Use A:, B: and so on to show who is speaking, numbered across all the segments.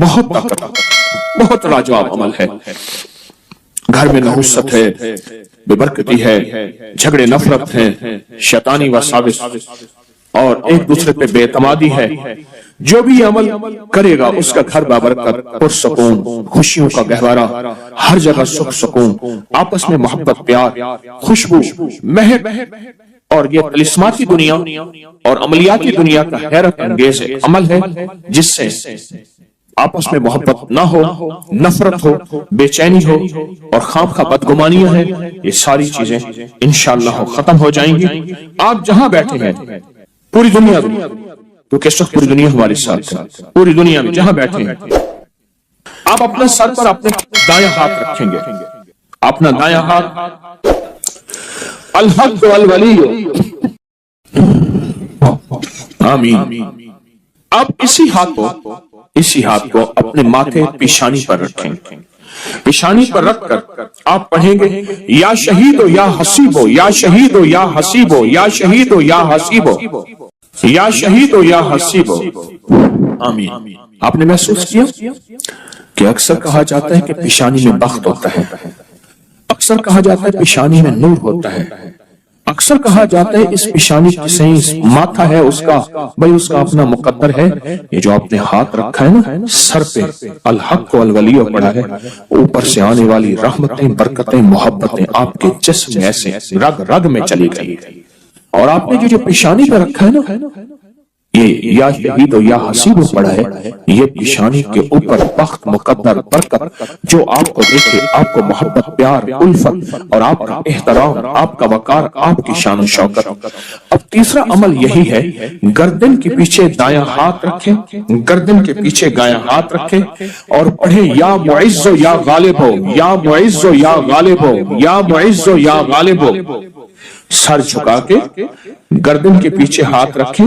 A: بہت طاقت، بہت لاجواب عمل ہے۔ گھر میں نحوست ہے، بے برکتی ہے، جھگڑے نفرت ہیں، شیطانی وساوس اور ایک دوسرے پہ بے اعتمادی ہے۔ جو بھی یہ عمل کرے گا اس کا گھر بابرکت، پرسکون، خوشیوں کا گہوارہ، ہر جگہ سکھ سکون، آپس میں محبت، پیار، خوشبو، مہک، اور یہ طلسماتی دنیا اور عملیاتی دنیا کا حیرت انگیز عمل ہے جس سے آپس میں محبت نہ ہو، نفرت ہو، بے چینی ہو اور خامخواہ بدگمانیاں ہیں، یہ ساری چیزیں انشاءاللہ ختم ہو جائیں گی۔ آپ جہاں بیٹھے ہیں پوری دنیا میں، کیونکہ اس وقت پوری دنیا ہمارے ساتھ ہے، پوری دنیا میں جہاں بیٹھے ہیں آپ اپنے سر پر اپنے دایاں ہاتھ رکھیں گے، اپنا دایاں ہاتھ الحق والولی، آمین۔ اب اسی ہاتھ کو اپنے ماتھے پیشانی پر رکھیں، پیشانی پر رکھ کر آپ پڑھیں گے یا شہیدو یا حسیبو، یا شہیدو یا حسیبو، یا شہیدو یا حسیبو، یا شہیدو یا حسیبو، آمین۔ آپ نے محسوس کیا کہ اکثر کہا جاتا ہے کہ پیشانی میں بخت ہوتا ہے، اکثر کہا جاتا ہے پیشانی میں نور ہوتا ہے، اکثر کہا جاتا ہے اس پیشانی سے ماتھا ہے اس کا، بھئی اس کا اپنا مقدر ہے۔ یہ جو آپ نے ہاتھ رکھا ہے نا سر پہ، الحق والولی پڑھا ہے، اوپر سے آنے والی رحمتیں، برکتیں، محبتیں آپ کے جسم میں ایسے رگ رگ میں چلی گئی۔ اور آپ نے جو پیشانی پہ رکھا ہے نا یہ یا شہید و یا حسیب پڑھا ہے، یہ پیشانی کے اوپر بخت، مقدر، برکت جو آپ کو دیکھے، آپ کو محبت، پیار، الفت اور آپ کا احترام، آپ کا وقار، آپ کی شان و شوکت۔ اب تیسرا عمل یہی ہے، گردن کے پیچھے دایاں ہاتھ رکھیں، گردن کے پیچھے دایاں ہاتھ رکھیں اور پڑھیں یا معز و یا غالب ہو، یا معز و یا غالب ہو، یا معز و یا غالب ہو۔ سر جھکا کے گردن کے پیچھے ہاتھ رکھیں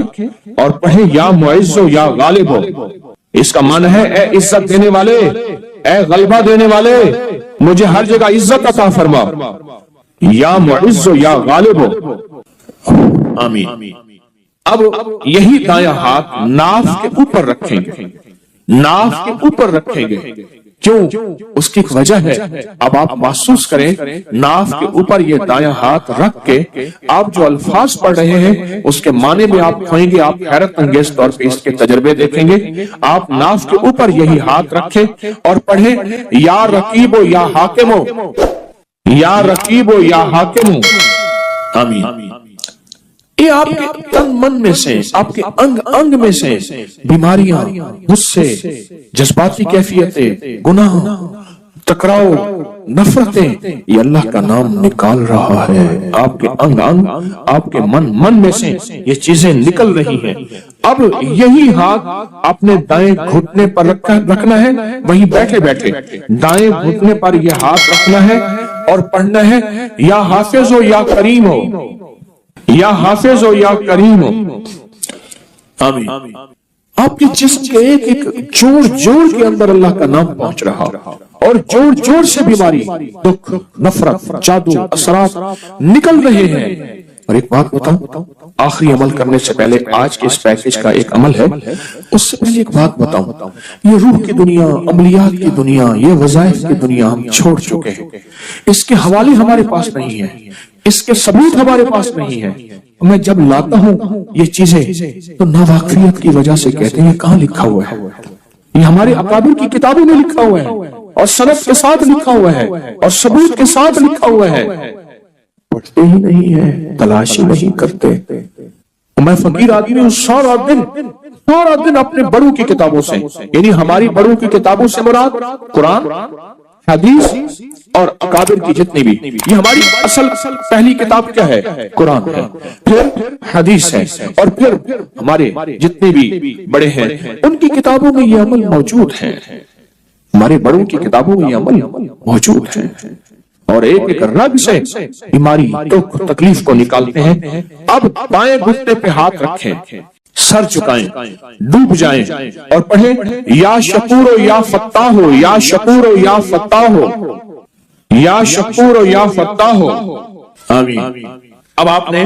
A: اور پڑھیں یا معز و یا غالب ہو۔ اس کا معنی ہے اے عزت دینے والے، اے غلبہ دینے والے، مجھے ہر جگہ عزت عطا فرما، یا معز و یا غالب ہو، آمین۔ اب یہی دایاں ہاتھ ناف کے اوپر رکھیں گے، ناف کے اوپر رکھیں گے۔ کیوں؟ اس کی ایک وجہ ہے، اب آپ محسوس کریں ناف کے اوپر یہ دایاں ہاتھ رکھ کے آپ جو الفاظ پڑھ رہے ہیں اس کے معنی میں آپ کھوئیں گے، آپ حیرت انگیز طور پہ اس کے تجربے دیکھیں گے۔ آپ ناف کے اوپر یہی ہاتھ رکھیں اور پڑھیں یا رقیب و یا حاکم ہو، یا رقیب و یا حاکم ہو، آمین۔ یہ آپ کے تن من میں سے، آپ کے انگ انگ میں سے بیماریاں، غصے، جذباتی کیفیتیں، گناہ، ٹکراؤ، نفرتیں، یہ اللہ کا نام نکال رہا ہے۔ آپ کے انگ انگ، آپ کے من میں سے یہ چیزیں نکل رہی ہیں۔ اب یہی ہاتھ اپنے دائیں گھٹنے پر رکھنا ہے، وہیں بیٹھے بیٹھے دائیں گھٹنے پر یہ ہاتھ رکھنا ہے اور پڑھنا ہے یا حافظ ہو یا کریم ہو، یا حافظ ہو یا کریم ہو، آمین۔ آپ کے جسم کے ایک ایک جوڑ جوڑ کے اندر اللہ کا نام پہنچ رہا اور جوڑ جوڑ سے بیماری، دکھ، نفرت، جادو، اثرات نکل رہے ہیں۔ اور ایک بات بتاؤں، آخری عمل کرنے سے پہلے آج کے اس پیکج کا ایک عمل ہے، اس سے پہلے ایک بات بتاؤں، یہ روح کی دنیا، عملیات کی دنیا، یہ وظائف کی دنیا ہم چھوڑ چکے ہیں۔ اس کے حوالے ہمارے پاس نہیں ہیں، اس کے ثبوت ہمارے پاس نہیں ہے۔ میں جب لاتا ہوں یہ چیزیں تو ناواقفیت کی وجہ سے کہتے ہیں یہ کہاں لکھا ہوا ہے؟ یہ ہمارے اکابر کی کتابوں میں لکھا ہوا ہے اور سند کے ساتھ لکھا ہوا ہے اور ثبوت کے ساتھ لکھا ہوا ہے، پڑھتے ہی نہیں ہیں، تلاشی نہیں کرتے۔ میں فقیر آدمی ہوں، سارا دن اپنے بڑوں کی کتابوں سے، یعنی ہماری بڑوں کی کتابوں سے مراد قرآن، حدیث اور اکابر کی جتنی بھی، یہ ہماری اصل پہلی کتاب کیا ہے؟ قرآن ہے، پھر حدیث ہے، اور پھر ہمارے جتنے بھی بڑے ہیں ان کی کتابوں میں یہ عمل موجود ہے، ہمارے بڑوں کی کتابوں میں یہ عمل موجود ہے۔ اور ایک ایک رگ سے بیماری، دکھ، تکلیف کو نکالتے ہیں۔ اب بائیں گھٹنے پہ ہاتھ رکھیں، سر چکائیں، ڈوب جائیں اور پڑھیں یا شکور و یا فتاح ہو، یا شکور و یا فتاح ہو، یا شکور و یا فتاح ہو، آمین۔ اب آپ نے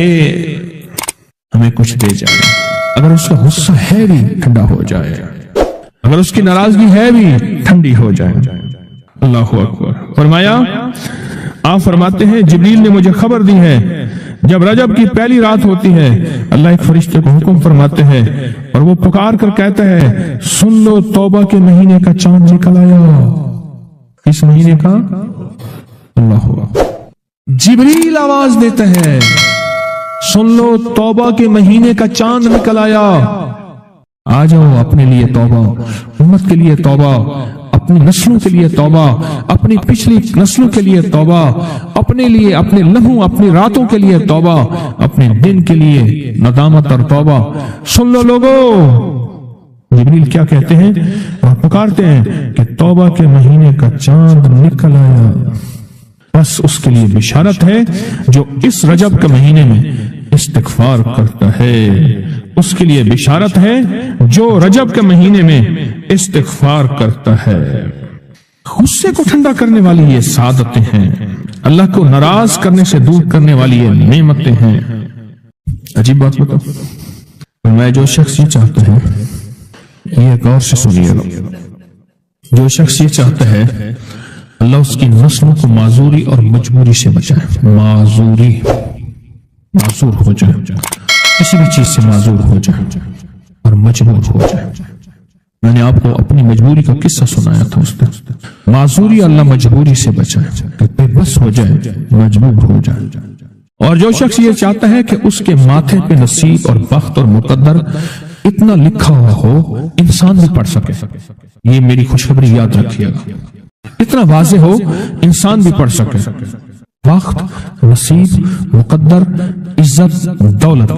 B: ہے ہمیں کچھ دے جائے، اگر اس کا غصہ ہے بھی ٹھنڈا ہو جائے، اگر اس کی ناراضگی ہے بھی ٹھنڈی ہو جائے۔ اللہ اکبر۔ فرمایا، آپ فرماتے ہیں جبریل نے مجھے خبر دی ہے جب رجب کی پہلی رات ہوتی ہے اللہ ایک فرشتے کو حکم فرماتے ہیں اور وہ پکار کر کہتا ہے سن لو توبہ کے مہینے کا چاند نکل آیا۔ اس مہینے کا اللہ جبریل آواز دیتا ہے سن لو توبہ کے مہینے کا چاند نکل آیا، آ جاؤ اپنے لیے توبہ، امت کے لیے توبہ، اپنی نسلوں کے لیے توبہ، اپنی پچھلی نسلوں کے لیے توبہ، اپنے لیے، اپنے لمحوں، اپنی راتوں کے لیے توبہ، اپنے دن کے لیے ندامت اور توبہ۔ سن لو لوگو، جبریل کیا کہتے ہیں اور پکارتے ہیں کہ توبہ کے مہینے کا چاند نکل آیا، بس اس کے لیے بشارت ہے جو اس رجب کے مہینے میں استغفار کرتا ہے، اس کے لیے بشارت ہے جو رجب کے مہینے میں استغفار کرتا ہے۔ غصے کو ٹھنڈا کرنے والی یہ سعادتیں ہیں، اللہ کو ناراض کرنے سے دور کرنے والی یہ نعمتیں ہیں۔ عجیب بات بتاؤ، میں جو شخص یہ چاہتا ہے، یہ ایک اور سے سنیے گا، جو شخص یہ چاہتا ہے اللہ اس کی نسلوں کو معذوری اور مجبوری سے بچائے، معذور ہو جائے، کسی بھی چیز سے معذور ہو جائے اور مجبور ہو جائے۔ میں نے آپ کو اپنی مجبوری کا قصہ سنایا تھا، اس دن معذوری اللہ مجبوری سے بچائے کہ بے بس ہو جائے، مجبور ہو جائے۔ اور جو شخص یہ چاہتا ہے کہ اس کے ماتھے پہ نصیب اور بخت اور مقدر اتنا لکھا ہوا ہو انسان بھی پڑھ سکے، یہ میری خوشخبری یاد رکھیے گا، اتنا واضح ہو انسان بھی پڑھ سکے، وقت، نصیب، مقدر، عزت، دولت۔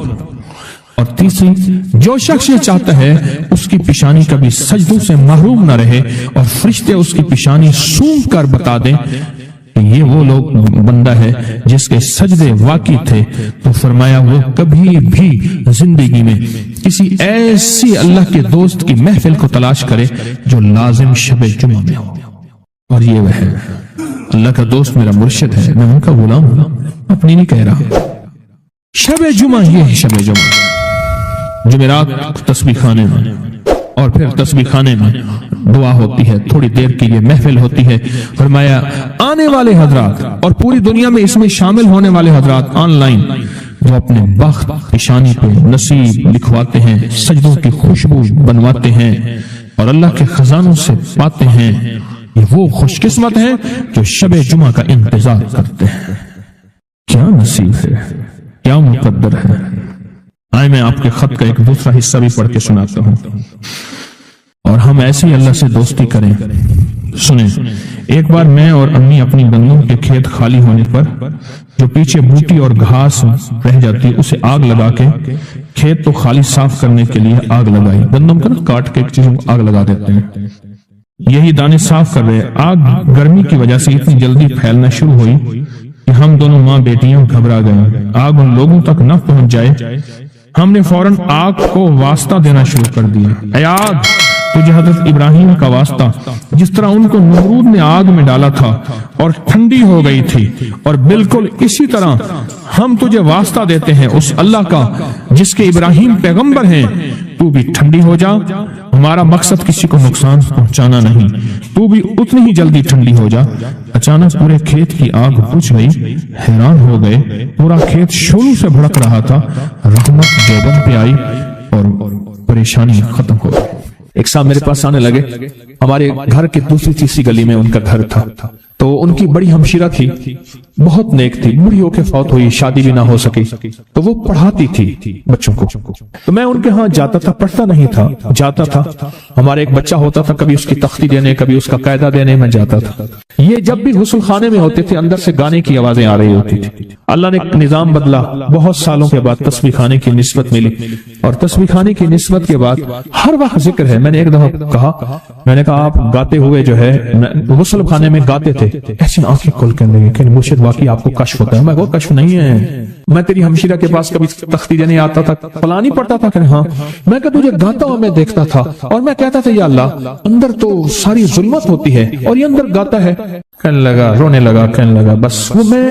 B: اور تیسری، جو شخص یہ چاہتا ہے اس کی پیشانی کبھی سجدوں سے محروم نہ رہے اور فرشتے اس کی پیشانی سونگ کر بتا دیں کہ یہ وہ لوگ بندہ ہے جس کے سجدے واقعی تھے، تو فرمایا وہ کبھی بھی زندگی میں کسی ایسی اللہ کے دوست کی محفل کو تلاش کرے جو لازم شب جمعہ میں ہو۔ اور یہ وہ ہے، اللہ کا دوست میرا مرشد ہے، میں ان کا غلام ہوں، اپنی نہیں کہہ رہا۔ شب جمعہ، یہ ہے شب جمعہ، جمعرات تسبیح خانے میں، اور پھر تسبیح خانے میں دعا ہوتی ہے، تھوڑی دیر کے لیے محفل ہوتی ہے۔ فرمایا آنے والے حضرات اور پوری دنیا میں اس میں شامل ہونے والے حضرات آن لائن جو اپنے بخت پیشانی پہ نصیب لکھواتے ہیں، سجدوں کی خوشبو بنواتے ہیں اور اللہ کے خزانوں سے پاتے ہیں، یہ وہ خوش قسمت ہیں جو شب جمعہ کا انتظار کرتے ہیں۔ کیا نصیب ہے، کیا مقدر ہے۔ آئے میں آپ کے خط کا ایک دوسرا حصہ بھی پڑھ کے سناتا ہوں، اور ہم ایسے ہی اللہ سے دوستی کریں۔ سنیں، ایک بار میں اور امی اپنی گندم کے کھیت خالی ہونے پر جو پیچھے بوٹی اور گھاس رہ جاتی ہے اسے آگ لگا کے، کھیت تو خالی صاف کرنے کے لیے آگ لگائی، گندم کو نا کاٹ کے ایک چیز آگ لگا دیتے ہیں، یہی دانے صاف کر رہے، آگ گرمی کی وجہ سے اتنی جلدی پھیلنا شروع ہوئی کہ ہم دونوں ماں بیٹیاں گھبرا گئے، آگ ان لوگوں تک نہ پہنچ جائے۔ ہم نے فوراً آگ کو واسطہ دینا شروع کر دیا، اے آگ تجھے حضرت ابراہیم کا واسطہ، جس طرح ان کو نمرود نے آگ میں ڈالا تھا اور ٹھنڈی ہو گئی تھی، اور بالکل اسی طرح ہم تجھے واسطہ دیتے ہیں اس اللہ کا جس کے ابراہیم پیغمبر ہیں، تو بھی ٹھنڈی ہو جا، ہمارا مقصد کسی کو نقصان پہنچانا نہیں، تو بھی اتنی ہی جلدی ٹھنڈی ہو جا۔ اچانک پورے کھیت کی آگ بجھ گئی، حیران ہو گئے، پورا کھیت شعلوں سے بھڑک رہا تھا، رحمت جوبن پہ آئی اور پریشانی ختم ہو گئی۔ ایک صاحب میرے پاس آنے لگے، ہمارے گھر کے دوسری تیسری گلی میں ان کا گھر تھا، تو ان کی بڑی ہمشیرہ تھی، بہت نیک تھی، بوڑھی ہو کے فوت ہوئی، شادی بھی نہ ہو سکی، تو وہ پڑھاتی تھی بچوں کو، تو میں ان کے ہاں جاتا تھا، پڑھتا نہیں تھا، جاتا تھا، ہمارے ایک بچہ ہوتا تھا، کبھی اس کی تختی دینے، کبھی اس کا قاعدہ دینے میں جاتا تھا۔ یہ جب بھی غسل خانے میں ہوتے تھے اندر سے گانے کی آوازیں آ رہی ہوتی تھی۔ اللہ نے نظام بدلا، بہت سالوں کے بعد تسبیح خانے کی نسبت ملی، اور تسبیح خانے کی نسبت کے بعد ہر وقت ذکر ہے۔ میں نے ایک دفعہ کہا، میں نے کہا آپ گاتے ہوئے جو ہے غسل خانے میں گاتے تھے، ایسی آنکھیں کھول کے لگے کہ مرشد واقعی آپ کو کشف ہوتا ہے۔ میں وہ کشف نہیں ہے، میں تیری ہمشیرہ کے پاس کبھی تختی دینے آتا تھا، فلانی پڑھتا تھا کہ ہاں، میں کہ تجھے گاتا ہوا میں دیکھتا تھا، اور میں کہتا تھا یا اللہ اندر تو ساری ظلمت ہوتی ہے اور یہ اندر گاتا ہے۔ کہنے لگا، رونے لگا، کہنے لگا بس وہ میں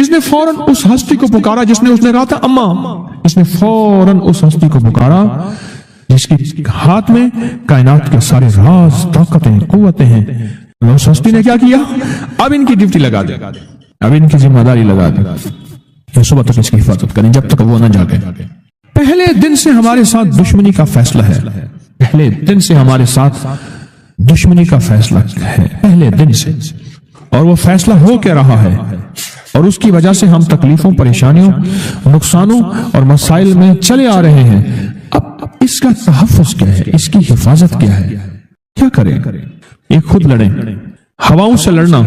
B: اس نے فوراً اس ہستی کو پکارا جس نے کہا تھا اما. اس نے فوراً اس ہستی کو پکارا جس کے ہاتھ میں کائنات کے سارے راز، طاقتیں، قوتیں ہیں. اس ہستی نے کیا کیا؟ اب ان کی ڈیوٹی لگا دے، اب ان کی ذمہ داری لگا دے کہ صبح تک اس کی حفاظت کریں جب تک وہ نہ جاگے. پہلے دن سے ہمارے ساتھ دشمنی کا فیصلہ ہے. پہلے دن سے ہمارے ساتھ دشمنی کا فیصلہ ہے، پہلے دن سے. اور وہ فیصلہ ہو کے رہا ہے، اور اس کی وجہ سے ہم تکلیفوں، پریشانیوں، نقصانوں اور مسائل میں چلے آ رہے ہیں. اب اس کا تحفظ کیا ہے؟ اس کی حفاظت کیا ہے؟ کیا کریں؟ ایک خود لڑیں. ہواؤں سے لڑنا.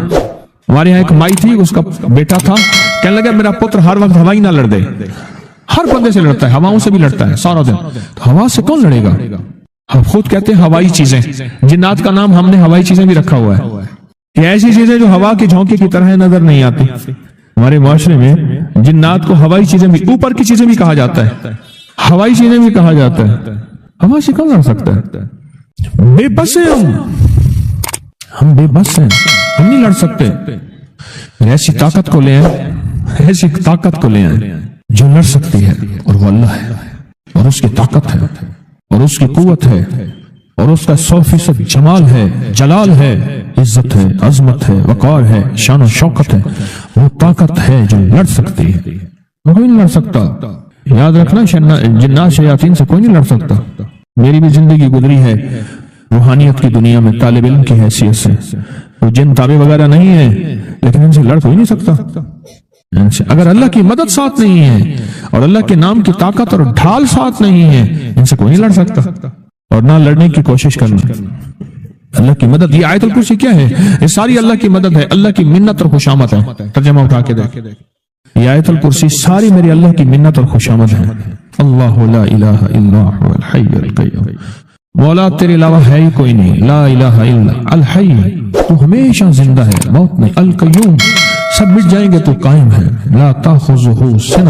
B: ہمارے یہاں ایک مائی تھی، اس کا بیٹا تھا، کہنے لگا میرا پتر ہر وقت ہوائی نہ لڑ دے. ہر بندے سے لڑتا ہے، ہواؤں سے بھی لڑتا ہے سارا دن. تو ہوا سے کون لڑے گا؟ ہم خود کہتے ہیں ہوائی چیزیں. جنات کا نام ہم نے ہوائی چیزیں بھی رکھا ہوا ہے. یہ ایسی چیزیں جو ہوا کے جھونکے کی طرح نظر نہیں آتی. ہمارے معاشرے میں جنات کو ہوائی چیزیں بھی، اوپر کی چیزیں بھی کہا جاتا ہے، ہوائی چیزیں بھی کہا جاتا ہے. ہوا سے کون لڑ سکتا ہے؟ بے بس ہیں ہم بے بس ہیں، ہم نہیں لڑ سکتے. ایسی طاقت کو لے آئیں، ایسی طاقت کو لے آئیں جو لڑ سکتی ہے، اور وہ اللہ ہے، اور اس کی طاقت ہے، اور اس کی قوت ہے، اور اس کا 100% جمال ہے، جلال ہے، عزت ہے، عظمت ہے، وقار ہے، شان و شوکت ہے. وہ طاقت ہے جو لڑ سکتی ہے، وہ کوئی نہیں لڑ سکتا. یاد رکھنا، جنات شیاطین سے کوئی نہیں لڑ سکتا. میری بھی زندگی گزری ہے روحانیت کی دنیا میں طالب علم کی حیثیت سے. وہ جن تابع وغیرہ نہیں ہے، لیکن ان سے لڑ کوئی نہیں سکتا. اگر اللہ کی مدد ساتھ نہیں ہے اور اللہ کے نام کی طاقت اور ڈھال ساتھ نہیں ہے، ان سے کوئی نہیں لڑ سکتا. اور نہ لڑنے کی کوشش کرنا. اللہ کی مدد، یہ آیت الکرسی کیا ہے؟ یہ ساری اللہ کی مدد ہے، اللہ کی منت اور خوشامد ہے. ترجمہ اٹھا کے دیکھ. یہ آیت الکرسی ساری میری اللہ کی منت اور خوشامد ہے. اللہ لا الہ الا هو الحی القیوم. مولا تیرے علاوہ ہے ہی کوئی نہیں. لا الہ الا الحی، تو ہمیشہ زندہ ہے، موت نہیں. القیوم، سب مٹ جائیں گے تو قائم ہے. لا تاخذہ سنہ،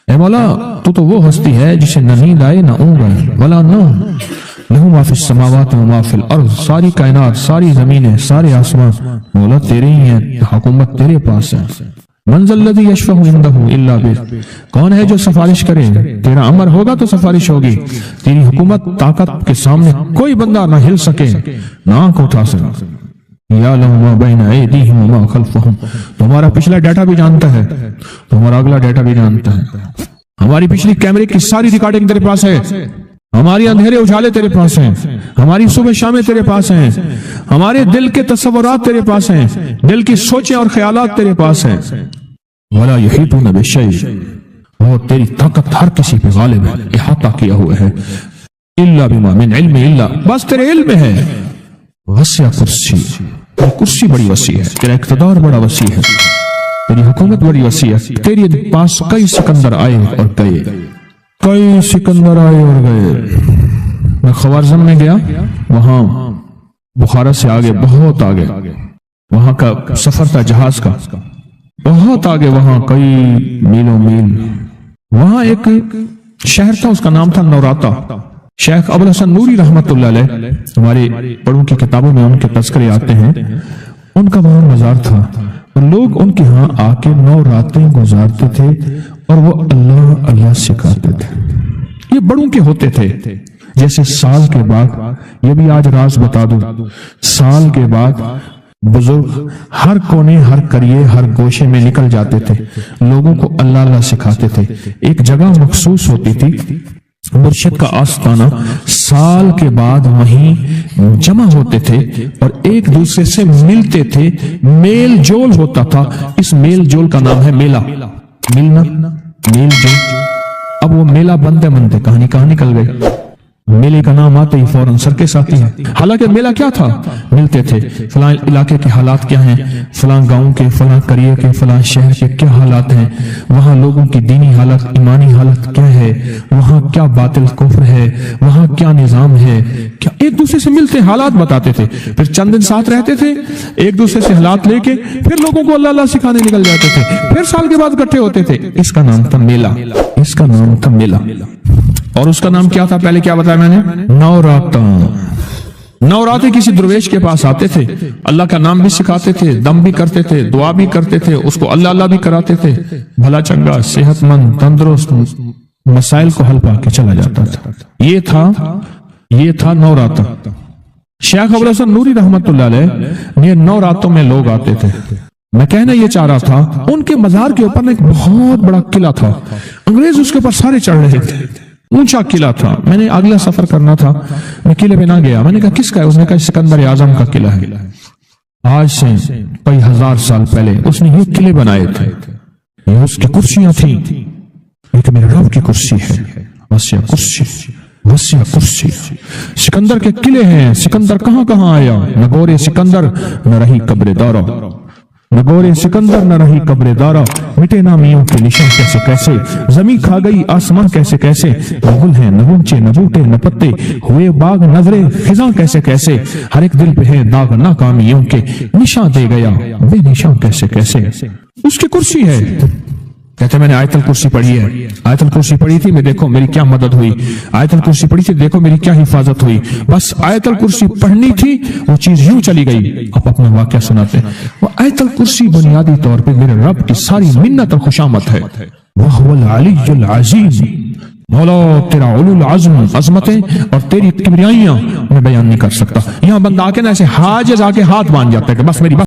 B: اے مولا تو وہ ہستی ہے جسے نہ نیند آئے نہ اونگ آئے. ولا نوم، لہو ما فی السماوات و ما فی الارض. ساری کائنات، ساری زمینیں، سارے آسمان مولا تیرے ہی ہیں، حکومت تیرے پاس ہے. من ذا الذی یشفع عنده الا بہ، کون ہے جو سفارش کرے؟ تیرا امر ہوگا تو سفارش ہوگی. تیری حکومت، طاقت کے سامنے کوئی بندہ نہ ہل سکے، نہ آنکھ اٹھا سکے. یعلم ما بین ایدیہم وما خلفہم، تمہارا پچھلا ڈیٹا بھی جانتا ہے، تمہارا اگلا ڈیٹا بھی جانتا ہے. ہماری پچھلی کیمرے کی ساری ریکارڈنگ تیرے پاس ہے. ہماری اندھیرے اجالے تیرے پاس ہیں، ہماری صبح شامیں تیرے پاس ہیں، ہمارے دل کے تصورات تیرے پاس ہیں، دل کی سوچیں اور خیالات تیرے پاس ہیں. ولا یحیطون بشیء، اور تیری طاقت ہر کسی پہ غالب ہے، احاطہ کیا ہوا ہے. الا بما من علم، الا بس تیرے علم میں ہے. وسع کرسی، تیری کرسی بڑی وسیع ہے، تیرا اقتدار بڑا وسیع ہے، تیری حکومت بڑی وسیع ہے. تیری پاس کئی سکندر آئے اور گئے، کئی سکندر آئے اور گئے. میں خوارزم میں گیا، وہاں بخارا سے آگے، بہت آگے، وہاں کا سفر تھا جہاز کا، بہت آگے، وہاں کئی میلوں میل. وہاں ایک شہر تھا، اس کا نام تھا نوراتا. شیخ ابو الحسن نوری رحمت اللہ علیہ، ہمارے بڑوں کی کتابوں میں ان کے تذکرے آتے ہیں. ان کا وہاں مزار تھا، اور لوگ ان کے ہاں آ کے 9 راتیں گزارتے تھے، اور وہ اللہ اللہ سکھاتے تھے. یہ بڑوں کے ہوتے تھے. جیسے سال کے بعد، یہ بھی آج راز بتا دوں، سال کے بعد بزرگ ہر کونے، ہر کریے، ہر گوشے میں نکل جاتے تھے، لوگوں کو اللہ اللہ سکھاتے تھے. ایک جگہ مخصوص ہوتی تھی، مرشد کا آستانہ. سال کے بعد وہیں جمع ہوتے تھے اور ایک دوسرے سے ملتے تھے، میل جول ہوتا تھا. اس میل جول کا نام ہے میلہ. ملنا، میل جول. اب وہ میلہ بنتے بنتے کہانی کہاں نکل گئی. میلے کا نام آتے ہی فوراً سرکس آتی ہے. حالانکہ میلہ کیا تھا؟ ملتے تھے، فلاں علاقے کے حالات کیا ہیں، فلاں گاؤں کے، فلاں قریے کے، فلاں شہر کے کیا حالات ہیں، وہاں لوگوں کی دینی حالت، ایمانی حالت کیا ہے، وہاں کیا باطل کفر ہے، وہاں کیا نظام ہے، کیا. ایک دوسرے سے ملتے حالات بتاتے تھے، پھر چند دن ساتھ رہتے تھے، ایک دوسرے سے حالات لے کے پھر لوگوں کو اللہ اللہ سکھانے نکل جاتے تھے، پھر سال کے بعد اکٹھے ہوتے تھے. اس کا نام تھا میلہ، اس کا نام تھا میلہ. اور اس کا نام کیا تھا؟ پہلے کیا بتایا میں نے؟ نوراتا. نوراتے کسی درویش کے پاس آتے تھے، اللہ کا نام بھی سکھاتے تھے، دم بھی کرتے تھے، دعا بھی کرتے تھے، اس کو اللہ اللہ بھی کراتے تھے، بھلا چنگا صحت مند تندرست مسائل کو حل پا کے چلا جاتا تھا۔ یہ تھا نوراتا۔ شیخ ابو الحسن نوری رحمت اللہ علیہ یہ نوراتوں میں لوگ آتے تھے۔ میں کہنا یہ چاہ رہا تھا، ان کے مزار کے اوپر ایک بہت بڑا قلعہ تھا، انگریز اس کے اوپر سارے چڑھ رہے تھے، اونچا قلعہ تھا۔ میں نے اگلا سفر کرنا تھا، میں قلعے پہ نہ گیا۔ میں نے کہا کس کا ہے؟ اس نے کہا سکندر اعظم کا قلعہ ہے۔ آج سے کئی ہزار سال پہلے اس نے یہ قلعے بنائے تھے، یہ اس کی کرسیاں تھیں، یہ کہ میرے رب کی کرسی ہے، وسیع کرسی، وسیع کرسی۔ سکندر کے قلعے ہیں، سکندر کہاں کہاں آیا؟ نہ گورے سکندر نہ رہی قبر دارا، نہ گورے سکندر نہ رہی قبر دارا، مٹے نامیوں کے نشان کیسے کیسے، زمین کھا گئی آسمان کیسے کیسے، نہ گل ہیں نہ گنچے نہ بوٹے نہ پتے، ہوئے باغ نظرے خزاں کیسے کیسے، ہر ایک دل پہ ہے داغ ناکامیوں کے، نشان دے گیا بے نشان کیسے کیسے۔ اس کی کرسی ہے۔ کہتے میں نے آیت الکرسی پڑھی ہے، آیت الکرسی پڑھی تھی، میں دیکھو میری کیا مدد ہوئی، آیت الکرسی پڑھی تھی، دیکھو میری کیا حفاظت ہوئی۔ بس آیت الکرسی پڑھنی تھی، وہ چیز یوں چلی گئی۔ اب اپنا واقعہ سناتے ہیں۔ وہ آیت الکرسی بنیادی طور پہ میرے رب کی ساری منت اور خوشامد ہے۔ وَهُوَ الْعَلِيُّ الْعَظِيمُ، مولا تیرا علو العظم عظمتیں اور تیری کبریائیاں میں بیان نہیں کر سکتا۔ یہاں بندہ آ کے نا ایسے حاجز آ کے ہاتھ باندھ جاتا ہے کہ بس میری